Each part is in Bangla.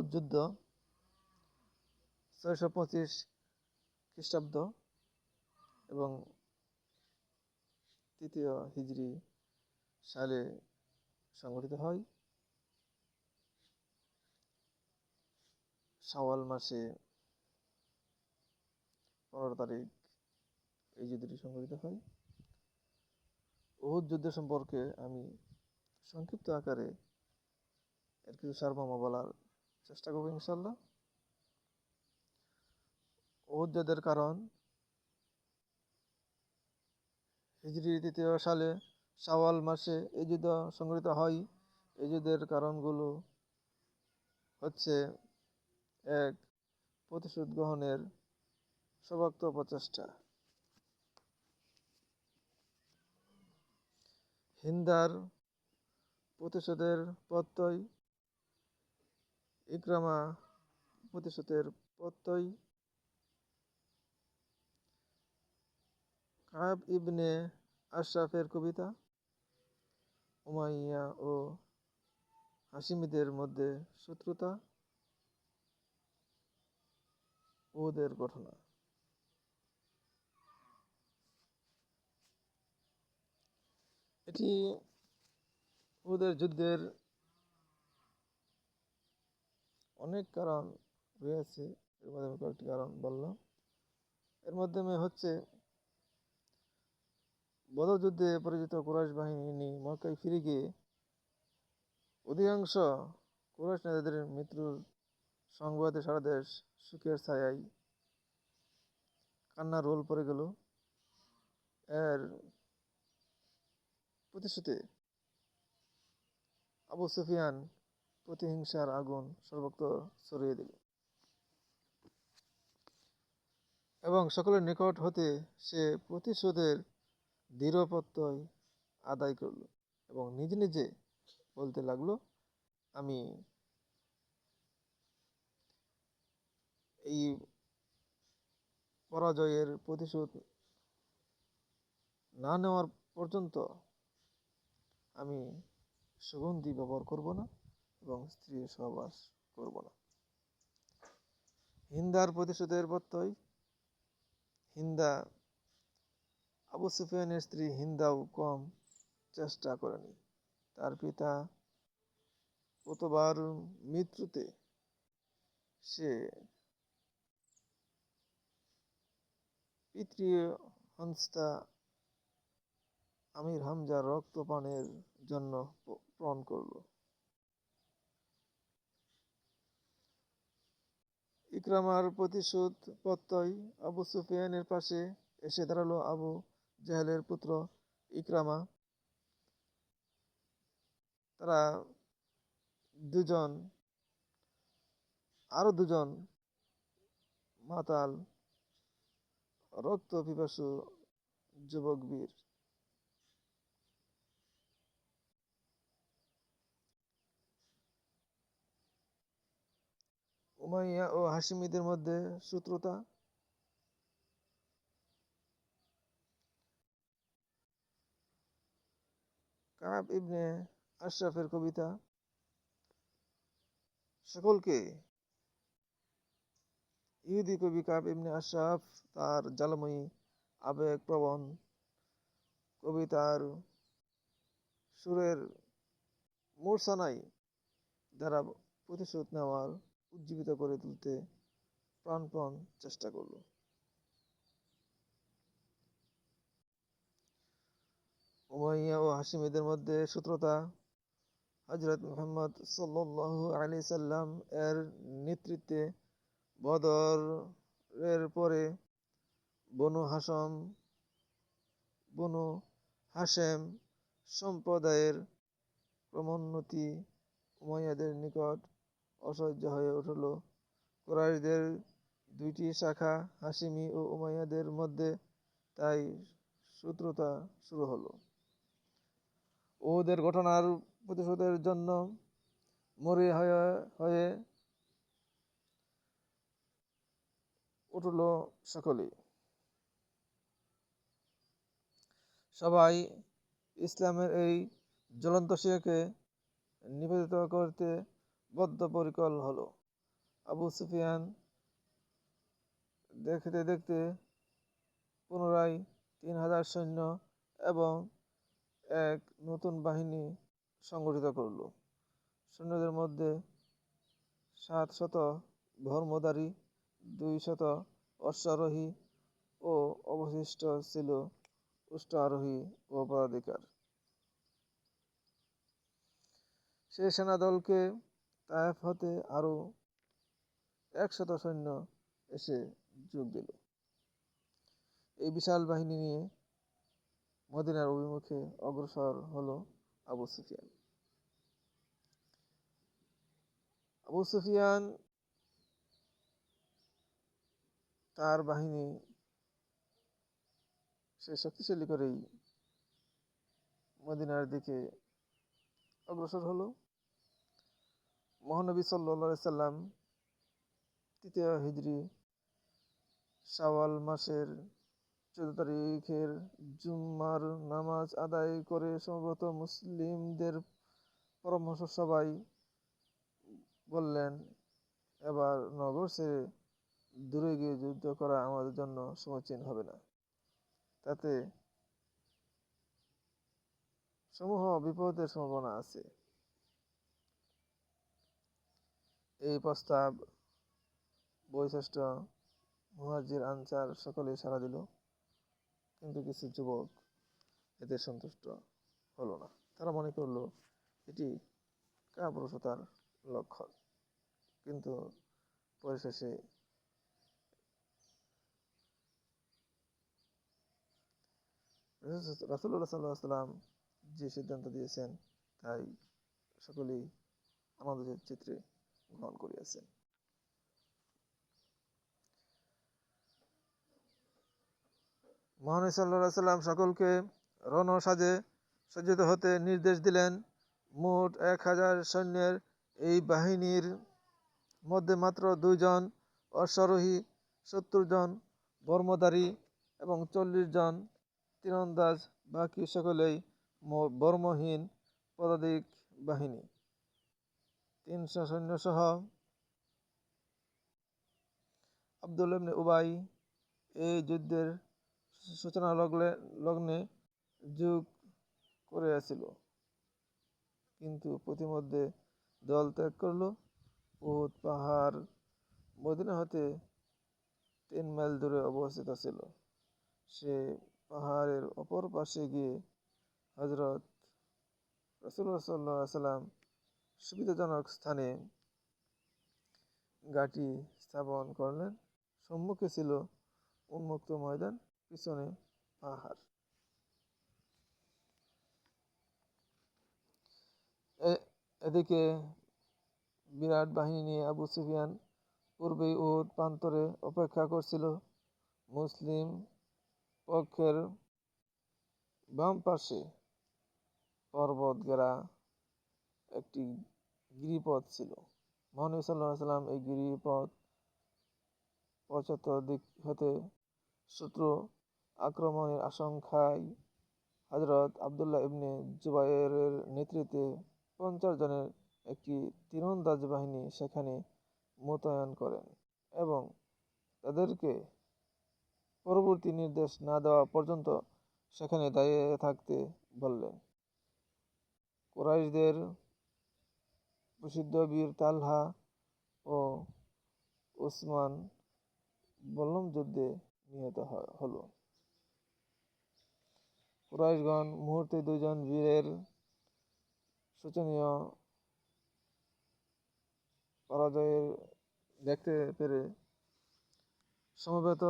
উহুদ যুদ্ধ 625 খ্রিস্টাব্দ এবং 3য় হিজরি সালে সংঘটিত হয়। শাওয়াল মাসে 15 তারিখ এই যুদ্ধটি সংঘটিত হয়। উহুদ যুদ্ধ সম্পর্কে আমি সংক্ষিপ্ত আকারে এর কিছু সারমর্ম বলার চেষ্টা করব ইনশাল্লাহ। উহুদ যুদ্ধের কারণ হিজরি 3য় সালে শাওয়াল মাসে এই যুদ্ধ সংঘটিত হয়। এই যুদ্ধের কারণগুলো হচ্ছে: এক, প্রতিশোধ গ্রহণের সর্বাত্মক প্রচেষ্টা। হিন্দার প্রতিশোধের প্রত্যয়, ইকরামা প্রতিশোধের প্রত্যয়, কাব ইবনে আশরাফের কবিতা, উমাইয়া ও হাশিমিদের মধ্যে শত্রুতা, উহুদের ঘটনা। এটি উহুদের যুদ্ধের অনেক কারণ রয়েছে, এর মধ্যে আমি কয়েকটি কারণ বললাম। এর মাধ্যমে হচ্ছে বদর যুদ্ধে পরাজিত কুরাইশ বাহিনী মক্কায় ফিরে গিয়ে অধিকাংশ কুরাইশ নেতাদের মৃত্যুর সংবাদে সারা দেশ সুখের ছায়ায় কান্নার রোল পড়ে গেল। এর প্রতিশোধে আবু সুফিয়ান প্রতিহিংসার আগুন সর্বত্র ছড়িয়ে দিল এবং সকলের নিকট হতে সে প্রতিশোধের দৃঢ় প্রত্যয় আদায় করল এবং নিজে নিজে বলতে লাগলো, আমি এই পরাজয়ের প্রতিশোধ না নেওয়ার পর্যন্ত আমি সুগন্ধি ব্যবহার করব না এবং স্ত্রীর সহবাস করব না। হিন্দার প্রতিশোধের প্রত্যয়। হিন্দা আবু সুফিয়ানের স্ত্রী হিন্দাও কম চেষ্টা করেনি। তার পিতা কতবার মৃত্যুতে সে পিতৃহন্তা আমির হামজার রক্তপানের জন্য প্রণ করল। ইকরামার প্রতিশোধ প্রত্যয়। আবু সুফিয়ানের পাশে এসে দাঁড়ালো আবু জাহেলের পুত্র ইকরামা। তারা আরো দুজন মাতাল রক্ত পিপাসু যুবক বীর। উমাইয়া ও হাশিমিদের মধ্যে শত্রুতা। কাব ইবনে আশরাফের কবিতা। সকলকে ইহুদি কবি কাব ইবনে আশরাফ তার জ্বালাময়ী আবেগপ্রবণ কবিতার সুরের মূর্ছনায় দ্বারা প্রতিশোধ নেওয়ার উজ্জীবিত করে তুলতে প্রাণপণ চেষ্টা করল। উমাইয়া ও হাশিমিদের মধ্যে শত্রুতা। হযরত মুহাম্মদ সাল্লাল্লাহু আলাইহি সাল্লাম এর নেতৃত্বে বদরের পরে বনু হাশেম সম্প্রদায়ের ক্রমোন্নতি উমাইয়াদের নিকট অসহ্য হয়ে উঠল। কুরাইশদের দুইটি শাখা হাশিমি ও উমাইয়াদের মধ্যে তাই শত্রুতা শুরু হলো। উহুদের ঘটনার প্রতিশোধের জন্য মরি হয়ে উঠল সকলেই। সবাই ইসলামের এই জ্বলন্ত শিখাকে নিবেদিত করতে বদ্ধপরিকর হলো। আবু সুফিয়ান দেখতে দেখতে পুনরায় 3000 সৈন্য এবং এক নতুন বাহিনী সংগঠিত করল। সৈন্যদের মধ্যে 700 ধর্মধারী, 200 অশ্বারোহী ও অবশিষ্ট ছিল উষ্ট্র আরোহী ও পদাধিকার। সে সেনাদলকে তায়েফ হতে আরও 100 সৈন্য এসে যোগ দিল। এই বিশাল বাহিনী নিয়ে মদিনার অভিমুখে অগ্রসর হলো আবু সুফিয়ান। আবু সুফিয়ান তার বাহিনী সে শক্তিশালী করেই মদিনার দিকে অগ্রসর হলো। মহানবী সাল্লাল্লাহু আলাইহি সাল্লাম 3য় হিজরি শাওয়াল মাসের 14 তারিখের জুম্মার নামাজ আদায় করে সমবেত মুসলিমদের পরামর্শ সবাই বললেন, এবার নগর ছেড়ে দূরে গিয়ে যুদ্ধ করা আমাদের জন্য সমীচীন হবে না। তাতে সমূহ বিপদের সম্ভাবনা আছে। এই প্রস্তাব বয়োজ্যেষ্ঠ মুহাজির আনসার সকলেই সাড়া দিল, কিন্তু কিছু যুবক এতে সন্তুষ্ট হলো না। তারা মনে করলো এটি কাপুরুষতার লক্ষণ। কিন্তু পরিশেষে রাসূলুল্লাহ সাল্লাল্লাহু আলাইহি ওয়াসাল্লাম যে সিদ্ধান্ত দিয়েছেন তাই সকলেই আনন্দের চিত্রে গ্রহণ করিয়াছেন। মহানবী সাল্লাল্লাহু আলাইহি ওয়াসাল্লাম সকলকে রণসাজে সজ্জিত হতে নির্দেশ দিলেন। মোট 1000 সৈন্যের এই বাহিনীর মধ্যে মাত্র 2 জন অশ্বারোহী, 70 জন বর্মধারী এবং 40 জন তীরন্দাজ, বাকি সকলেই বর্মহীন পদাতিক বাহিনী। 300 সৈন্যসহ আবদুল্লাহ ইবনে উবাই এই যুদ্ধের সূচনা লগ্নে যোগ করিয়াছিল, কিন্তু প্রতিমধ্যে দল ত্যাগ করল। উহুদ পাহাড় মদিনা হতে 3 মাইল দূরে অবস্থিত ছিল। সে পাহাড়ের অপর পাশে গিয়ে হযরত রাসূলুল্লাহ সাল্লাল্লাহু আলাইহি ওয়াসাল্লাম সুবিধাজনক স্থানে ঘাঁটি স্থাপন করলেন। সম্মুখে ছিল উন্মুক্ত ময়দান, পিছনে পাহাড়। এদিকে বিরাট বাহিনী নিয়ে আবু সুফিয়ান পূর্বেই উহুদ প্রান্তরে অপেক্ষা করছিল। মুসলিম পক্ষের বাম পাশে পর্বত ঘেরা একটি গিরিপথ ছিল। মহানবী সাল্লাল্লাহু আলাইহি ওয়াসাল্লাম এই গিরিপথ পশ্চাৎ দিক হতে শত্রু আক্রমণের আশঙ্কায় হযরত আবদুল্লাহ ইবনে জুবায়েরের নেতৃত্বে 50 জনের একটি তীরন্দাজ বাহিনী সেখানে মোতায়েন করেন এবং তাদেরকে পরবর্তী নির্দেশ না দেওয়া পর্যন্ত সেখানে দাঁড়িয়ে থাকতে বললেন। কুরাইশদের প্রসিদ্ধ বীর তালহা ও উসমান বল্লম যুদ্ধে নিহত হল। কুরাইশগণ মুহূর্তে 2 জন বীরের শোচনীয় পরাজয়ের দেখতে পেরে সমবেত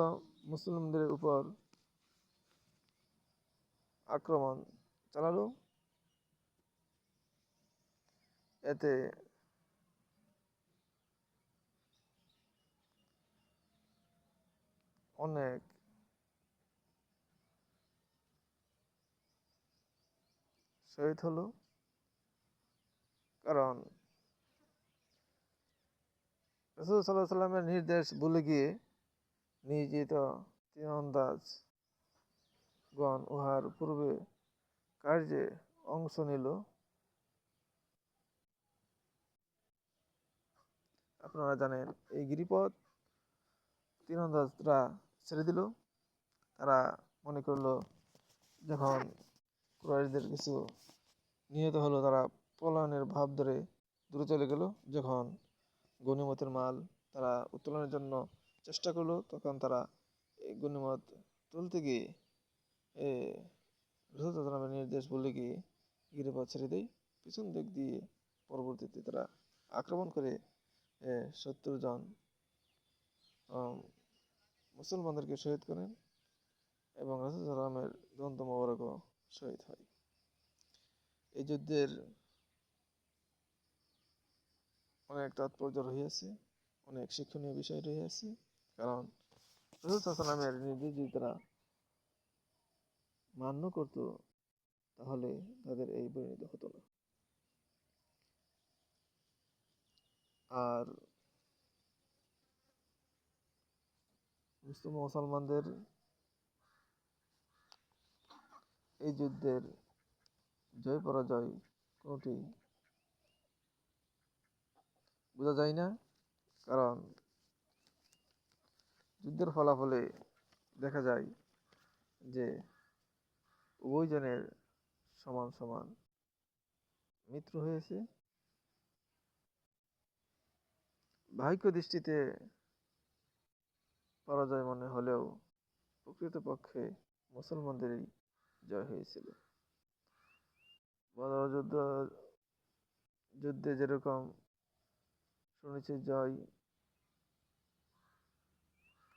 মুসলিমদের উপর আক্রমণ চালালো। এতে অনেক শহীদ হলো, কারণ রাসূল সাল্লাল্লাহু আলাইহি ওয়াসাল্লামের নির্দেশ ভুলে গিয়ে নিয়োজিত তীরন্দাজগণ উহার পূর্বে কার্যে অংশ নিল। আপনারা জানেন এই গিরিপথ তীরন্দাজরা ছেড়ে দিল। তারা মনে করলো যখন কুরাইশদের কিছু নিহত হলো, তারা পলায়নের ভাব ধরে দূরে চলে গেল। যখন গনিমতের মাল তারা উত্তোলনের জন্য চেষ্টা করলো, তখন তারা এই গনিমত তুলতে গিয়ে রাসূলুল্লাহ নির্দেশ বলে গিয়ে গিরিপথ ছেড়ে দেয়। পিছন দিক দিয়ে পরবর্তীতে তারা আক্রমণ করে 70 জন মুসলমানদেরকে শহীদ করেন এবং রাসূলুল্লাহর দন্ত মোবারকও শহীদ হয়। এই যুদ্ধের অনেক তাৎপর্য রহিয়াছে, অনেক শিক্ষণীয় বিষয় রহিয়াছে। কারণ রাসূলুল্লাহ নির্দেশ যদি তারা মান্য করত, তাহলে তাদের এই পরিণত হতো না। আর মুসলমানদের এই যুদ্ধের জয় পরাজয় কোনোটি বোঝা যায় না। কারণ যুদ্ধের ফলাফলে দেখা যায় যে উভয় জনের সমান সমান মৃত্যু হয়েছে। বাহ্যিক দৃষ্টিতে পরাজয় মনে হলেও প্রকৃতপক্ষে মুসলমানদেরই জয় হয়েছিল। বদর যুদ্ধে যেরকম সুনিশ্চিত জয়,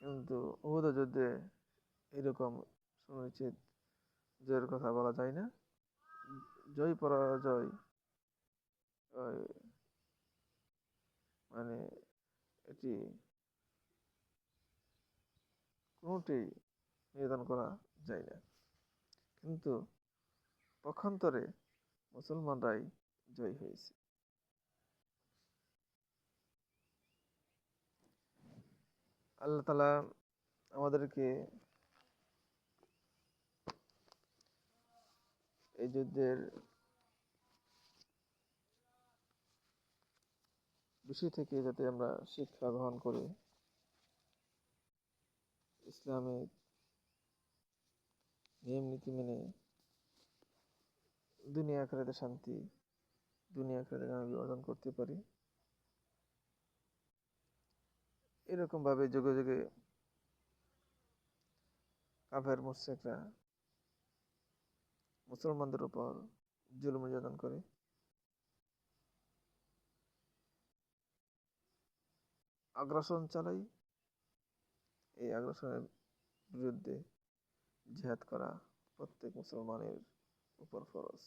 কিন্তু উহুদ যুদ্ধে এরকম সুনিশ্চিত জয়ের কথা বলা যায় না। জয় পরাজয় মানে এটি কোনোটি নির্ধারণ করা যায় না, কিন্তু পক্ষান্তরে মুসলমানরাই জয় হয়েছে। আল্লাহ তাআলা আমাদেরকে এই যুদ্ধের বিষয় থেকে যাতে আমরা শিক্ষা গ্রহণ করে ইসলামিক নিয়ম নীতি মেনে দুনিয়া আখিরাতে শান্তি, দুনিয়া আখিরাতে কামিয়াবি অর্জন করতে পারি। এরকম ভাবে যুগে যুগে কাফের মুশরিকরা মুসলমানদের উপর জুলুম নির্যাতন করে, আগ্রাসন চালায়। এই আগ্রাসনের বিরুদ্ধে জিহাদ করা প্রত্যেক মুসলমানের উপর ফরজ।